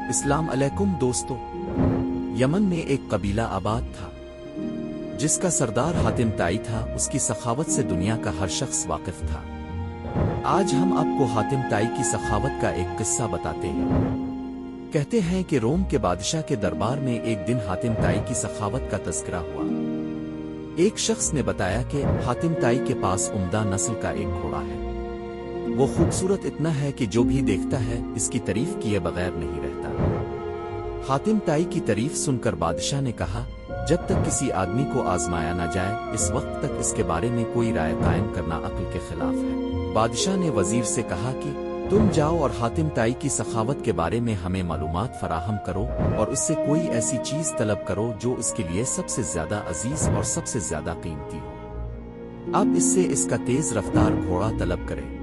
अस्सलाम अलैकुम दोस्तों। यमन में एक कबीला आबाद था जिसका सरदार हातिम ताई था। उसकी सखावत से दुनिया का हर शख्स वाकिफ था। आज हम आपको हातिम ताई की सखावत का एक किस्सा बताते हैं। कहते हैं कि रोम के बादशाह के दरबार में एक दिन हातिम ताई की सखावत का तज़किरा हुआ। एक शख्स ने बताया कि हातिम ताई के पास उम्दा नस्ल का एक घोड़ा है। वो खूबसूरत इतना है कि जो भी देखता है इसकी तारीफ किए बगैर नहीं रहता। हातिम ताई की तारीफ सुनकर बादशाह ने कहा, जब तक किसी आदमी को आजमाया न जाए इस वक्त तक इसके बारे में कोई राय कायम करना अक्ल के खिलाफ है। बादशाह ने वजीर से कहा कि तुम जाओ और हातिम ताई की सखावत के बारे में हमें मालूमात फराहम करो और उससे कोई ऐसी चीज तलब करो जो इसके लिए सबसे ज्यादा अजीज और सबसे ज्यादा कीमती हो। अब इससे इसका तेज रफ्तार घोड़ा तलब करे।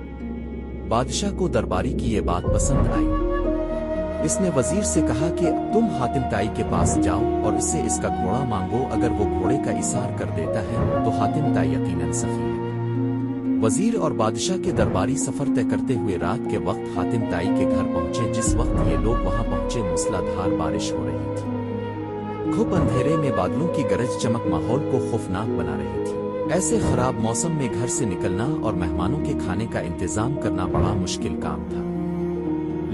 बादशाह को दरबारी की ये बात पसंद आई। इसने वजीर से कहा कि तुम हातिम ताई के पास जाओ और इससे इसका घोड़ा मांगो। अगर वो घोड़े का इशार कर देता है तो हातिम ताई यकीनन सफी है। वजीर और बादशाह के दरबारी सफर तय करते हुए रात के वक्त हातिम ताई के घर पहुंचे। जिस वक्त ये लोग वहां पहुंचे मूसलाधार बारिश हो रही थी। घुप अंधेरे में बादलों की गरज चमक माहौल को खौफनाक बना रही थी। ऐसे खराब मौसम में घर से निकलना और मेहमानों के खाने का इंतजाम करना बड़ा मुश्किल काम था।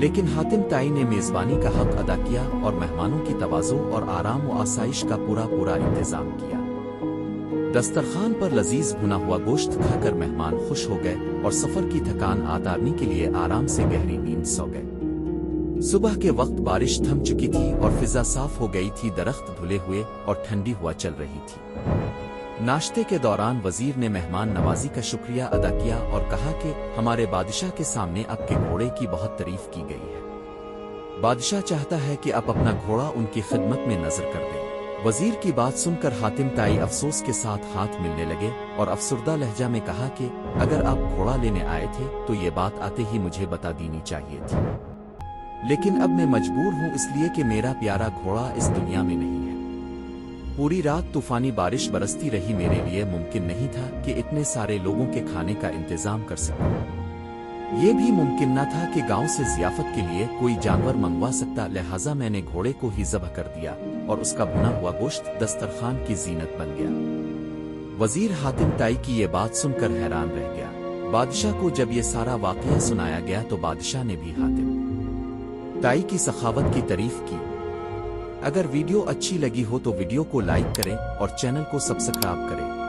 लेकिन हातिम ताई ने मेजबानी का हक अदा किया और मेहमानों की तवाज़ो और आराम व आसाइश का पूरा इंतजाम किया। दस्तरखान पर लजीज भुना हुआ गोश्त खाकर मेहमान खुश हो गए और सफर की थकान आतारने के लिए आराम से गहरी नींद सो गए। सुबह के वक्त बारिश थम चुकी थी और फिजा साफ हो गई थी। दरख्त धुले हुए और ठंडी हवा चल रही थी। नाश्ते के दौरान वजीर ने मेहमान नवाजी का शुक्रिया अदा किया और कहा कि हमारे बादशाह के सामने आपके घोड़े की बहुत तारीफ की गई है। बादशाह चाहता है कि आप अपना घोड़ा उनकी खिदमत में नजर कर दें। वजीर की बात सुनकर हातिम ताई अफसोस के साथ हाथ मिलने लगे और अफसुर्दा लहजा में कहा कि अगर आप घोड़ा लेने आए थे तो ये बात आते ही मुझे बता देनी चाहिए थी। लेकिन अब मैं मजबूर हूं इसलिए कि मेरा प्यारा घोड़ा इस दुनिया में नहीं है। पूरी रात तूफानी बारिश बरसती रही। मेरे लिए मुमकिन नहीं था कि इतने सारे लोगों के खाने का इंतजाम कर सकूं। ये भी मुमकिन न था कि गांव से जियाफत के लिए कोई जानवर मंगवा सकता। लिहाजा मैंने घोड़े को ही ज़ब्ह कर दिया और उसका भुना हुआ गोश्त दस्तरखान की जीनत बन गया। वजीर हातिम ताई की ये बात सुनकर हैरान रह गया। बादशाह को जब ये सारा वाकया सुनाया गया तो बादशाह ने भी हातिम ताई की सखावत की तारीफ की। अगर वीडियो अच्छी लगी हो तो वीडियो को लाइक करें और चैनल को सब्सक्राइब करें।